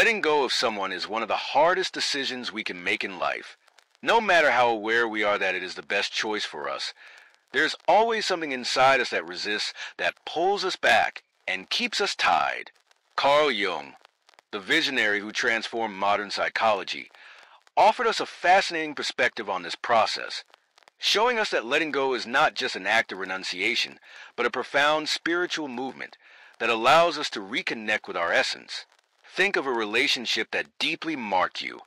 Letting go of someone is one of the hardest decisions we can make in life. No matter how aware we are that it is the best choice for us, there's always something inside us that resists, that pulls us back, and keeps us tied. Carl Jung, the visionary who transformed modern psychology, offered us a fascinating perspective on this process, showing us that letting go is not just an act of renunciation, but a profound spiritual movement that allows us to reconnect with our essence. Think of a relationship that deeply marked you,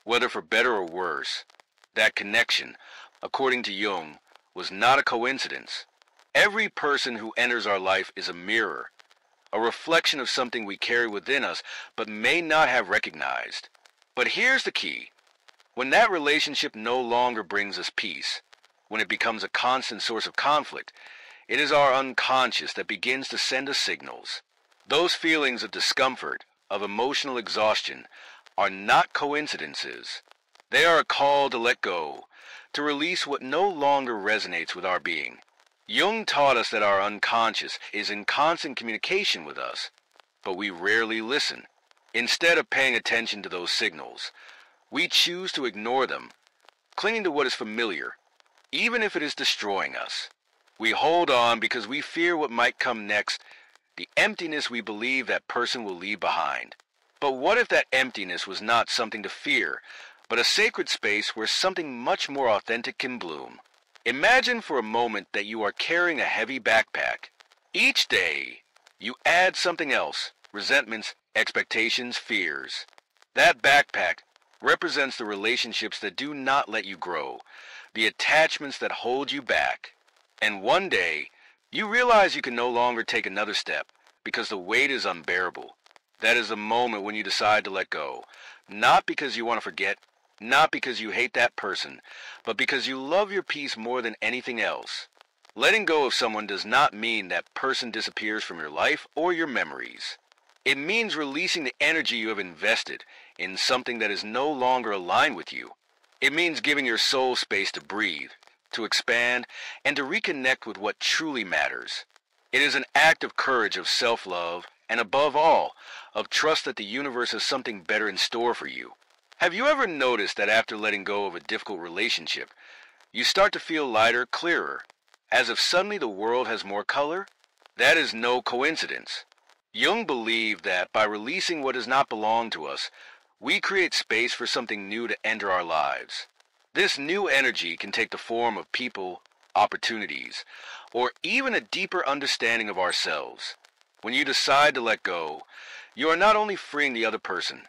whether for better or worse. That connection, according to Jung, was not a coincidence. Every person who enters our life is a mirror, a reflection of something we carry within us but may not have recognized. But here's the key. When that relationship no longer brings us peace, when it becomes a constant source of conflict, it is our unconscious that begins to send us signals. Those feelings of discomfort, of emotional exhaustion, are not coincidences. They are a call to let go, to release what no longer resonates with our being. Jung taught us that our unconscious is in constant communication with us, but we rarely listen. Instead of paying attention to those signals, we choose to ignore them, clinging to what is familiar, even if it is destroying us. We hold on because we fear what might come next, the emptiness we believe that person will leave behind. But what if that emptiness was not something to fear, but a sacred space where something much more authentic can bloom? Imagine for a moment that you are carrying a heavy backpack. Each day, you add something else, resentments, expectations, fears. That backpack represents the relationships that do not let you grow, the attachments that hold you back. And one day, you realize you can no longer take another step because the weight is unbearable. That is the moment when you decide to let go, not because you want to forget, not because you hate that person, but because you love your peace more than anything else. Letting go of someone does not mean that person disappears from your life or your memories. It means releasing the energy you have invested in something that is no longer aligned with you. It means giving your soul space to breathe, to expand, and to reconnect with what truly matters. It is an act of courage, of self-love, and above all, of trust that the universe has something better in store for you. Have you ever noticed that after letting go of a difficult relationship, you start to feel lighter, clearer, as if suddenly the world has more color? That is no coincidence. Jung believed that by releasing what does not belong to us, we create space for something new to enter our lives. This new energy can take the form of people, opportunities, or even a deeper understanding of ourselves. When you decide to let go, you are not only freeing the other person,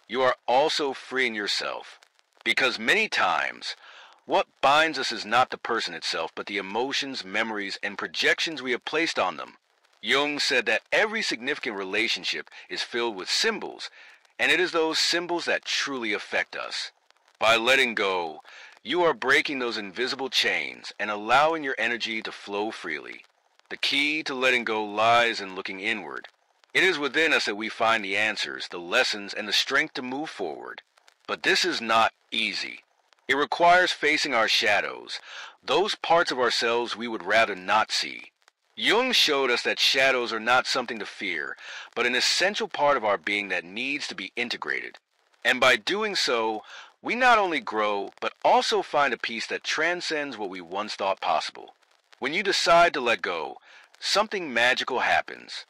you are also freeing yourself. Because many times, what binds us is not the person itself, but the emotions, memories, and projections we have placed on them. Jung said that every significant relationship is filled with symbols, and it is those symbols that truly affect us. By letting go, you are breaking those invisible chains and allowing your energy to flow freely. The key to letting go lies in looking inward. It is within us that we find the answers, the lessons, and the strength to move forward. But this is not easy. It requires facing our shadows, those parts of ourselves we would rather not see. Jung showed us that shadows are not something to fear, but an essential part of our being that needs to be integrated. And by doing so, we not only grow, but also find a peace that transcends what we once thought possible. When you decide to let go, something magical happens.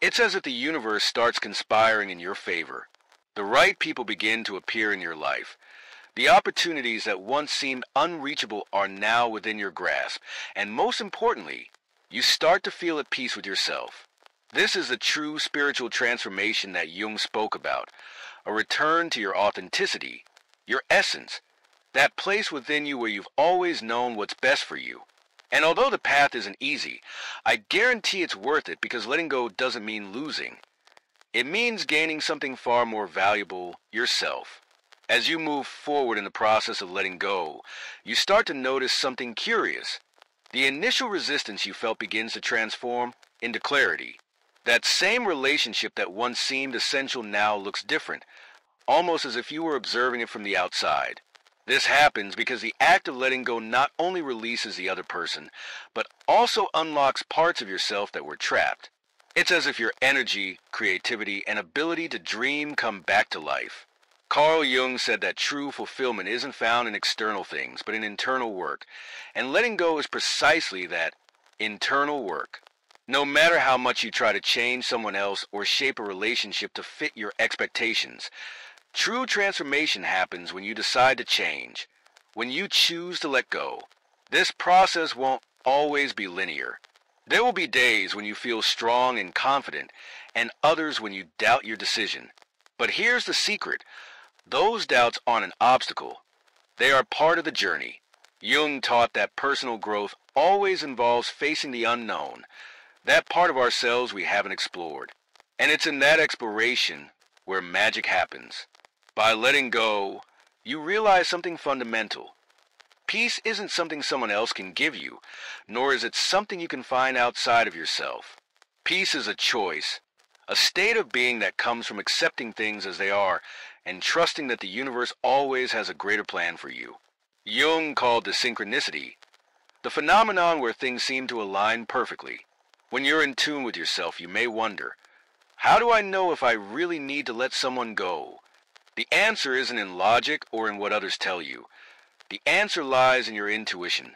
It's as if the universe starts conspiring in your favor. The right people begin to appear in your life. The opportunities that once seemed unreachable are now within your grasp, and most importantly, you start to feel at peace with yourself. This is the true spiritual transformation that Jung spoke about, a return to your authenticity, your essence, that place within you where you've always known what's best for you. And although the path isn't easy, I guarantee it's worth it because letting go doesn't mean losing. It means gaining something far more valuable, yourself. As you move forward in the process of letting go, you start to notice something curious. The initial resistance you felt begins to transform into clarity. That same relationship that once seemed essential now looks different, almost as if you were observing it from the outside. This happens because the act of letting go not only releases the other person, but also unlocks parts of yourself that were trapped. It's as if your energy, creativity, and ability to dream come back to life. Carl Jung said that true fulfillment isn't found in external things, but in internal work. And letting go is precisely that, internal work. No matter how much you try to change someone else or shape a relationship to fit your expectations, true transformation happens when you decide to change, when you choose to let go. This process won't always be linear. There will be days when you feel strong and confident, and others when you doubt your decision. But here's the secret. Those doubts aren't an obstacle. They are part of the journey. Jung taught that personal growth always involves facing the unknown, that part of ourselves we haven't explored. And it's in that exploration where magic happens. By letting go, you realize something fundamental. Peace isn't something someone else can give you, nor is it something you can find outside of yourself. Peace is a choice, a state of being that comes from accepting things as they are and trusting that the universe always has a greater plan for you. Jung called this synchronicity, the phenomenon where things seem to align perfectly. When you're in tune with yourself, you may wonder, how do I know if I really need to let someone go? The answer isn't in logic or in what others tell you. The answer lies in your intuition,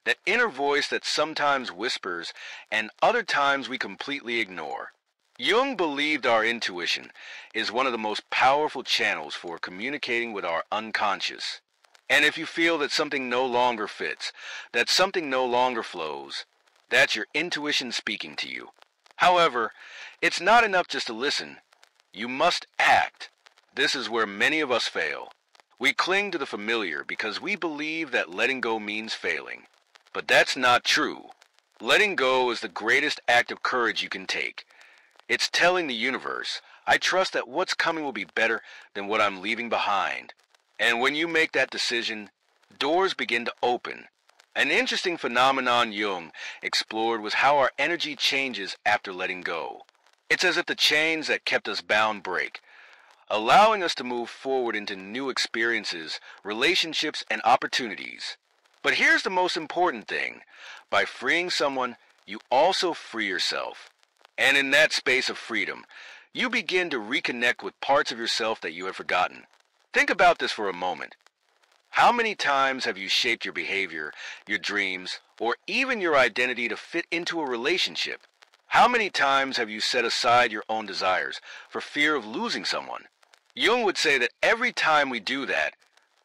that inner voice that sometimes whispers and other times we completely ignore. Jung believed our intuition is one of the most powerful channels for communicating with our unconscious. And if you feel that something no longer fits, that something no longer flows, that's your intuition speaking to you. However, it's not enough just to listen. You must act. This is where many of us fail. We cling to the familiar because we believe that letting go means failing. But that's not true. Letting go is the greatest act of courage you can take. It's telling the universe, I trust that what's coming will be better than what I'm leaving behind. And when you make that decision, doors begin to open. An interesting phenomenon Jung explored was how our energy changes after letting go. It's as if the chains that kept us bound break, allowing us to move forward into new experiences, relationships, and opportunities. But here's the most important thing. By freeing someone, you also free yourself. And in that space of freedom, you begin to reconnect with parts of yourself that you had forgotten. Think about this for a moment. How many times have you shaped your behavior, your dreams, or even your identity to fit into a relationship? How many times have you set aside your own desires for fear of losing someone? Jung would say that every time we do that,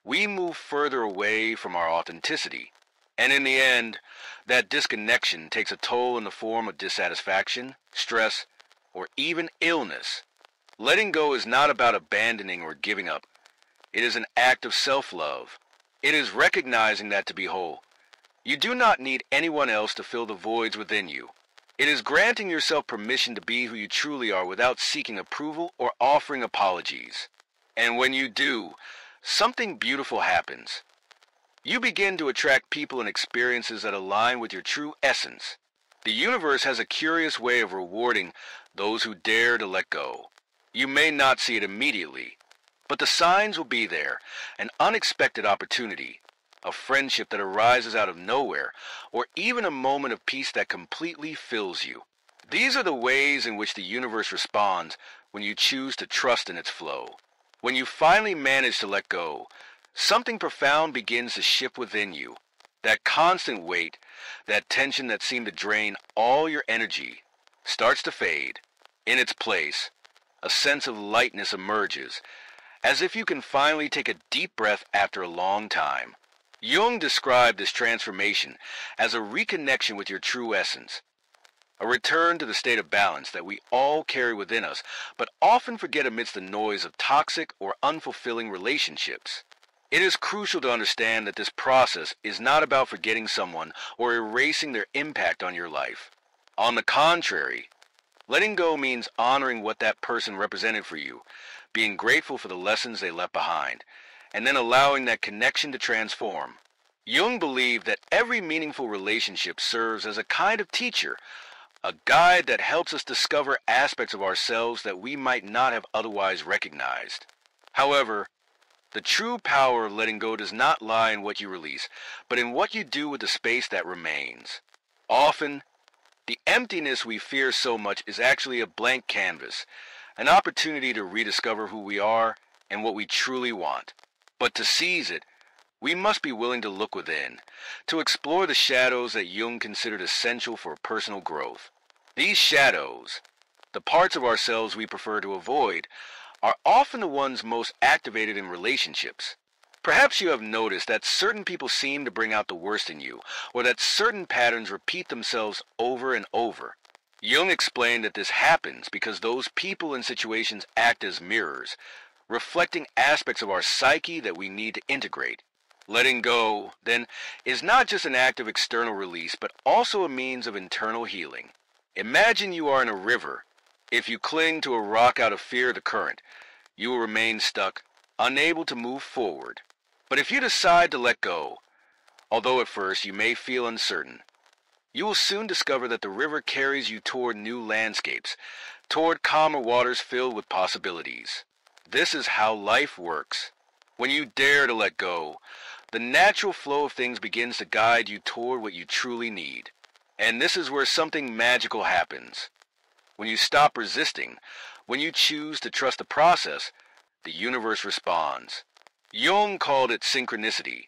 we move further away from our authenticity. And in the end, that disconnection takes a toll in the form of dissatisfaction, stress, or even illness. Letting go is not about abandoning or giving up. It is an act of self-love. It is recognizing that to be whole, you do not need anyone else to fill the voids within you. It is granting yourself permission to be who you truly are without seeking approval or offering apologies. And when you do, something beautiful happens. You begin to attract people and experiences that align with your true essence. The universe has a curious way of rewarding those who dare to let go. You may not see it immediately, but the signs will be there, an unexpected opportunity, a friendship that arises out of nowhere, or even a moment of peace that completely fills you. These are the ways in which the universe responds when you choose to trust in its flow. When you finally manage to let go, something profound begins to shift within you. That constant weight, that tension that seemed to drain all your energy, starts to fade. In its place, a sense of lightness emerges, as if you can finally take a deep breath after a long time. Jung described this transformation as a reconnection with your true essence, a return to the state of balance that we all carry within us, but often forget amidst the noise of toxic or unfulfilling relationships. It is crucial to understand that this process is not about forgetting someone or erasing their impact on your life. On the contrary, letting go means honoring what that person represented for you, being grateful for the lessons they left behind, and then allowing that connection to transform. Jung believed that every meaningful relationship serves as a kind of teacher, a guide that helps us discover aspects of ourselves that we might not have otherwise recognized. However, the true power of letting go does not lie in what you release, but in what you do with the space that remains. Often, The emptiness we fear so much is actually a blank canvas, an opportunity to rediscover who we are and what we truly want. But to seize it, we must be willing to look within, to explore the shadows that Jung considered essential for personal growth. These shadows, the parts of ourselves we prefer to avoid, are often the ones most activated in relationships. Perhaps you have noticed that certain people seem to bring out the worst in you, or that certain patterns repeat themselves over and over. Jung explained that this happens because those people and situations act as mirrors, reflecting aspects of our psyche that we need to integrate. Letting go, then, is not just an act of external release, but also a means of internal healing. Imagine you are in a river. If you cling to a rock out of fear of the current, you will remain stuck, unable to move forward. But if you decide to let go, although at first you may feel uncertain, you will soon discover that the river carries you toward new landscapes, toward calmer waters filled with possibilities. This is how life works. When you dare to let go, the natural flow of things begins to guide you toward what you truly need. And this is where something magical happens. When you stop resisting, when you choose to trust the process, the universe responds. Jung called it synchronicity.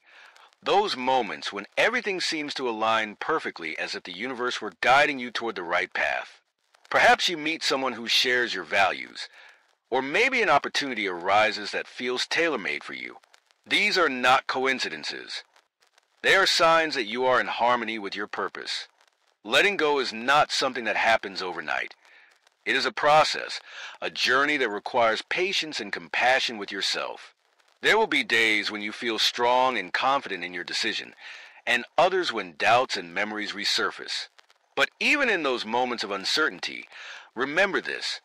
Those moments when everything seems to align perfectly as if the universe were guiding you toward the right path. Perhaps you meet someone who shares your values, or maybe an opportunity arises that feels tailor-made for you. These are not coincidences. They are signs that you are in harmony with your purpose. Letting go is not something that happens overnight. It is a process, a journey that requires patience and compassion with yourself. There will be days when you feel strong and confident in your decision, and others when doubts and memories resurface. But even in those moments of uncertainty, remember this.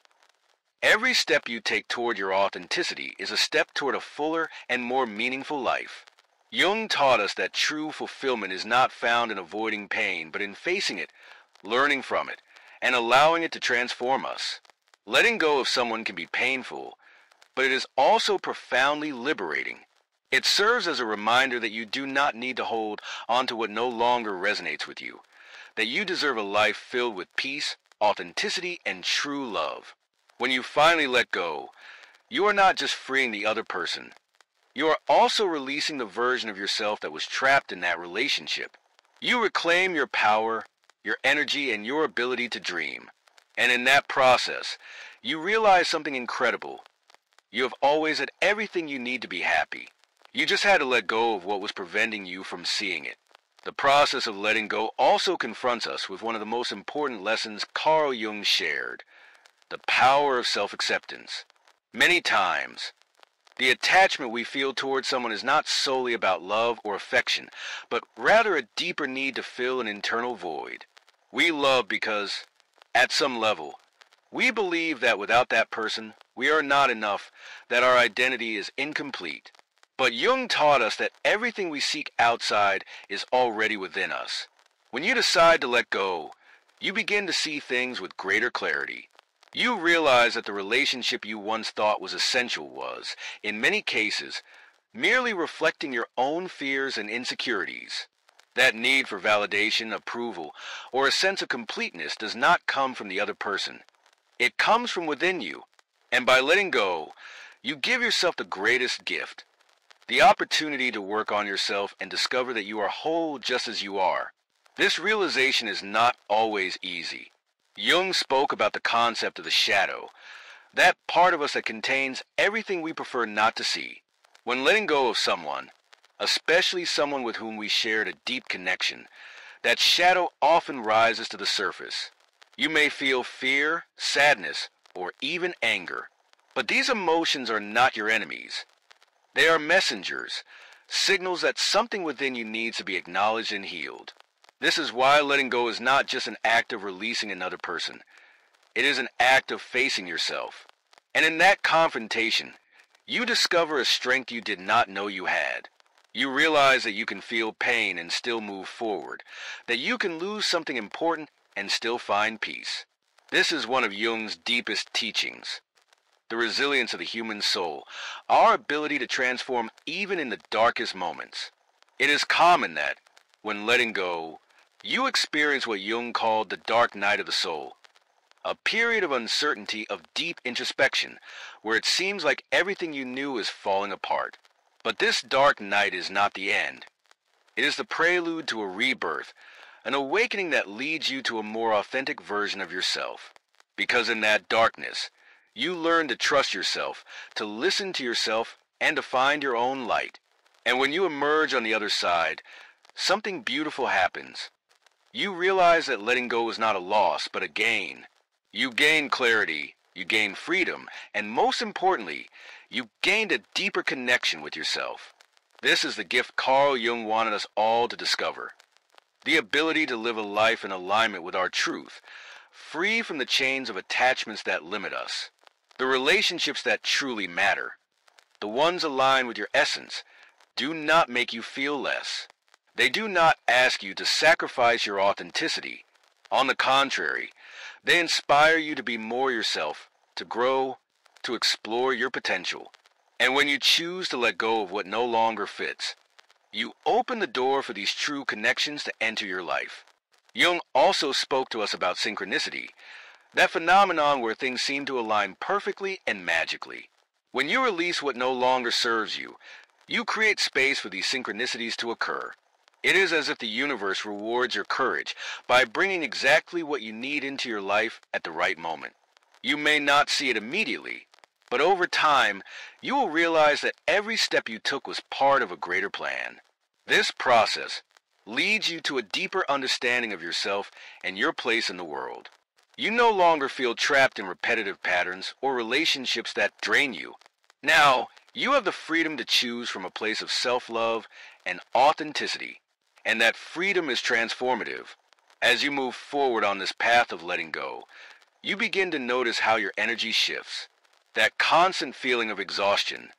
Every step you take toward your authenticity is a step toward a fuller and more meaningful life. Jung taught us that true fulfillment is not found in avoiding pain, but in facing it, learning from it, and allowing it to transform us. Letting go of someone can be painful, but it is also profoundly liberating. It serves as a reminder that you do not need to hold on to what no longer resonates with you, that you deserve a life filled with peace, authenticity, and true love. When you finally let go, you are not just freeing the other person. You are also releasing the version of yourself that was trapped in that relationship. You reclaim your power, your energy, and your ability to dream. And in that process, you realize something incredible. You have always had everything you need to be happy. You just had to let go of what was preventing you from seeing it. The process of letting go also confronts us with one of the most important lessons Carl Jung shared: the power of self-acceptance. Many times, the attachment we feel towards someone is not solely about love or affection, but rather a deeper need to fill an internal void. We love because, at some level, we believe that without that person, we are not enough, that our identity is incomplete. But Jung taught us that everything we seek outside is already within us. When you decide to let go, you begin to see things with greater clarity. You realize that the relationship you once thought was essential was, in many cases, merely reflecting your own fears and insecurities. That need for validation, approval, or a sense of completeness does not come from the other person. It comes from within you. And by letting go, you give yourself the greatest gift: the opportunity to work on yourself and discover that you are whole just as you are. This realization is not always easy. Jung spoke about the concept of the shadow, that part of us that contains everything we prefer not to see. When letting go of someone, especially someone with whom we shared a deep connection, that shadow often rises to the surface. You may feel fear, sadness, or even anger. But these emotions are not your enemies. They are messengers, signals that something within you needs to be acknowledged and healed. This is why letting go is not just an act of releasing another person. It is an act of facing yourself. And in that confrontation, you discover a strength you did not know you had. You realize that you can feel pain and still move forward, that you can lose something important and still find peace. This is one of Jung's deepest teachings: the resilience of the human soul, our ability to transform even in the darkest moments. It is common that, when letting go, You experience what Jung called the dark night of the soul, a period of uncertainty, of deep introspection, where it seems like everything you knew is falling apart. But this dark night is not the end. It is the prelude to a rebirth, an awakening that leads you to a more authentic version of yourself. Because in that darkness, you learn to trust yourself, to listen to yourself, and to find your own light. And when you emerge on the other side, something beautiful happens. You realize that letting go is not a loss, but a gain. You gain clarity, you gain freedom, and most importantly, you gained a deeper connection with yourself. This is the gift Carl Jung wanted us all to discover. The ability to live a life in alignment with our truth, free from the chains of attachments that limit us. The relationships that truly matter, the ones aligned with your essence, do not make you feel less. They do not ask you to sacrifice your authenticity. On the contrary, they inspire you to be more yourself, to grow, to explore your potential. And when you choose to let go of what no longer fits, you open the door for these true connections to enter your life. Jung also spoke to us about synchronicity, that phenomenon where things seem to align perfectly and magically. When you release what no longer serves you, you create space for these synchronicities to occur. It is as if the universe rewards your courage by bringing exactly what you need into your life at the right moment. You may not see it immediately, but over time, you will realize that every step you took was part of a greater plan. This process leads you to a deeper understanding of yourself and your place in the world. You no longer feel trapped in repetitive patterns or relationships that drain you. Now, you have the freedom to choose from a place of self-love and authenticity, and that freedom is transformative. As you move forward on this path of letting go, you begin to notice how your energy shifts. That constant feeling of exhaustion,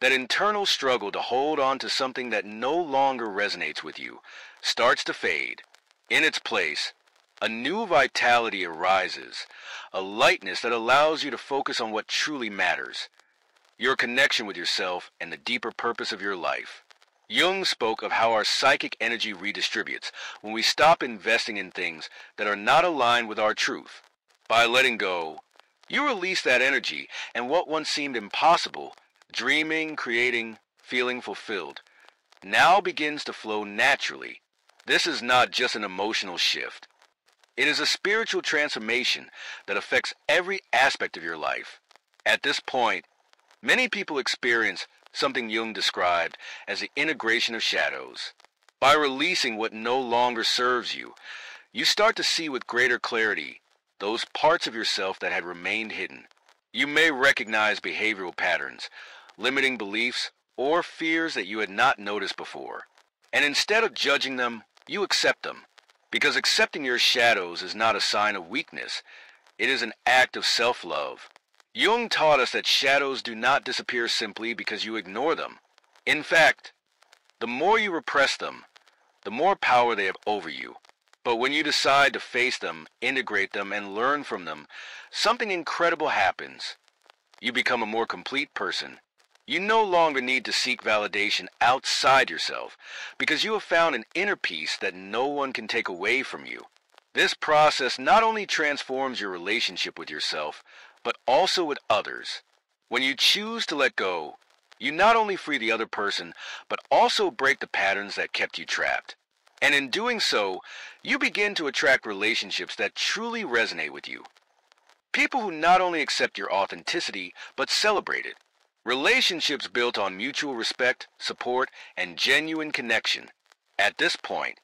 that internal struggle to hold on to something that no longer resonates with you, starts to fade. In its place, a new vitality arises, a lightness that allows you to focus on what truly matters, your connection with yourself and the deeper purpose of your life. Jung spoke of how our psychic energy redistributes when we stop investing in things that are not aligned with our truth. By letting go, you release that energy, and what once seemed impossible, dreaming, creating, feeling fulfilled, now begins to flow naturally. This is not just an emotional shift. It is a spiritual transformation that affects every aspect of your life. At this point, many people experience something Jung described as the integration of shadows. By releasing what no longer serves you, you start to see with greater clarity those parts of yourself that had remained hidden. You may recognize behavioral patterns, limiting beliefs, or fears that you had not noticed before. And instead of judging them, you accept them. Because accepting your shadows is not a sign of weakness, it is an act of self-love. Jung taught us that shadows do not disappear simply because you ignore them. In fact, the more you repress them, the more power they have over you. But when you decide to face them, integrate them, and learn from them, something incredible happens. You become a more complete person. You no longer need to seek validation outside yourself because you have found an inner peace that no one can take away from you. This process not only transforms your relationship with yourself, but also with others. When you choose to let go, you not only free the other person, but also break the patterns that kept you trapped. And in doing so, you begin to attract relationships that truly resonate with you. People who not only accept your authenticity, but celebrate it. Relationships built on mutual respect, support, and genuine connection. At this point,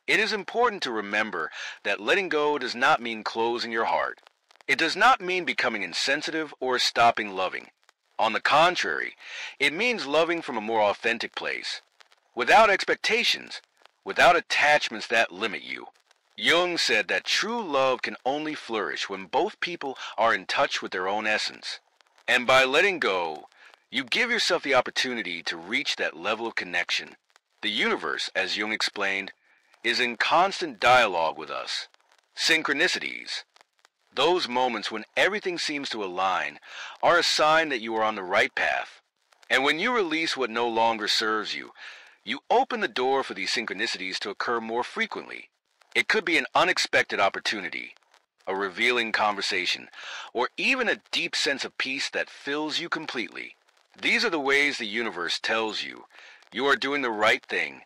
it is important to remember that letting go does not mean closing your heart. It does not mean becoming insensitive or stopping loving. On the contrary, it means loving from a more authentic place, without expectations, without attachments that limit you. Jung said that true love can only flourish when both people are in touch with their own essence. And by letting go, you give yourself the opportunity to reach that level of connection. The universe, as Jung explained, is in constant dialogue with us. Synchronicities, those moments when everything seems to align, are a sign that you are on the right path. And when you release what no longer serves you, you open the door for these synchronicities to occur more frequently. It could be an unexpected opportunity, a revealing conversation, or even a deep sense of peace that fills you completely. These are the ways the universe tells you you are doing the right thing,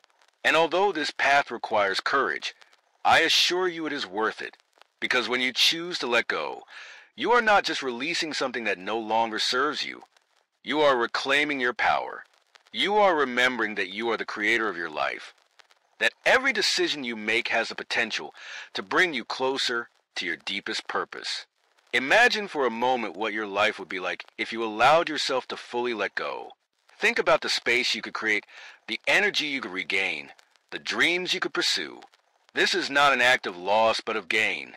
and although this path requires courage, I assure you it is worth it, because when you choose to let go, you are not just releasing something that no longer serves you. You are reclaiming your power. You are remembering that you are the creator of your life, that every decision you make has the potential to bring you closer to your deepest purpose. Imagine for a moment what your life would be like if you allowed yourself to fully let go. Think about the space you could create, the energy you could regain, the dreams you could pursue. This is not an act of loss but of gain.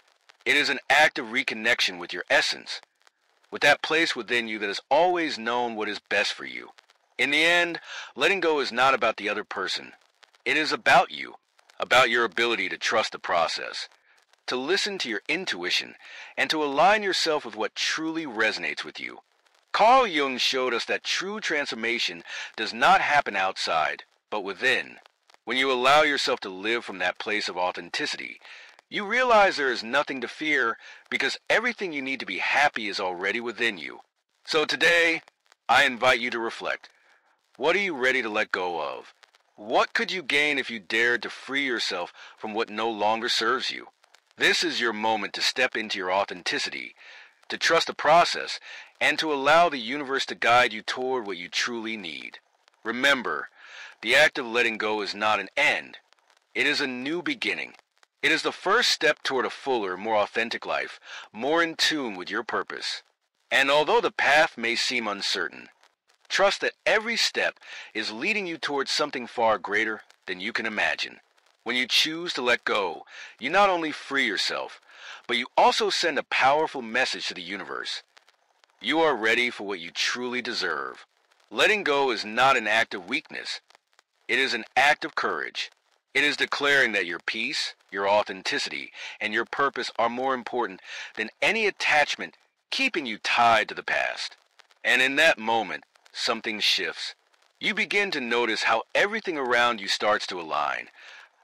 It is an act of reconnection with your essence, with that place within you that has always known what is best for you. In the end, letting go is not about the other person. It is about you, about your ability to trust the process, to listen to your intuition, and to align yourself with what truly resonates with you. Carl Jung showed us that true transformation does not happen outside, but within. When you allow yourself to live from that place of authenticity, you realize there is nothing to fear because everything you need to be happy is already within you. So today, I invite you to reflect. What are you ready to let go of? What could you gain if you dared to free yourself from what no longer serves you? This is your moment to step into your authenticity, to trust the process, and to allow the universe to guide you toward what you truly need. Remember, the act of letting go is not an end. It is a new beginning. It is the first step toward a fuller, more authentic life, more in tune with your purpose. And although the path may seem uncertain, trust that every step is leading you towards something far greater than you can imagine. When you choose to let go, you not only free yourself, but you also send a powerful message to the universe. You are ready for what you truly deserve. Letting go is not an act of weakness. It is an act of courage. It is declaring that your peace, your authenticity, and your purpose are more important than any attachment keeping you tied to the past. And in that moment, something shifts. You begin to notice how everything around you starts to align,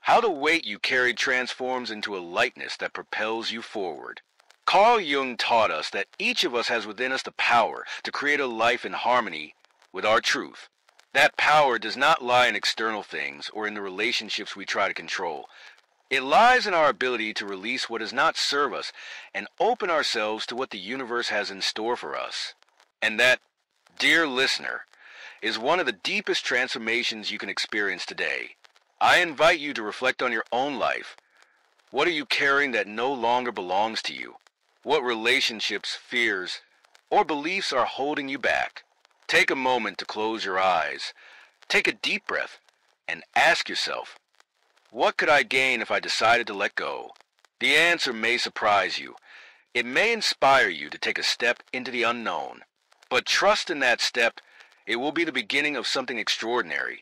how the weight you carried transforms into a lightness that propels you forward. Carl Jung taught us that each of us has within us the power to create a life in harmony with our truth. That power does not lie in external things or in the relationships we try to control. It lies in our ability to release what does not serve us and open ourselves to what the universe has in store for us. And that, dear listener, is one of the deepest transformations you can experience today. I invite you to reflect on your own life. What are you carrying that no longer belongs to you? What relationships, fears, or beliefs are holding you back? Take a moment to close your eyes. Take a deep breath and ask yourself, what could I gain if I decided to let go? The answer may surprise you. It may inspire you to take a step into the unknown. But trust in that step, it will be the beginning of something extraordinary.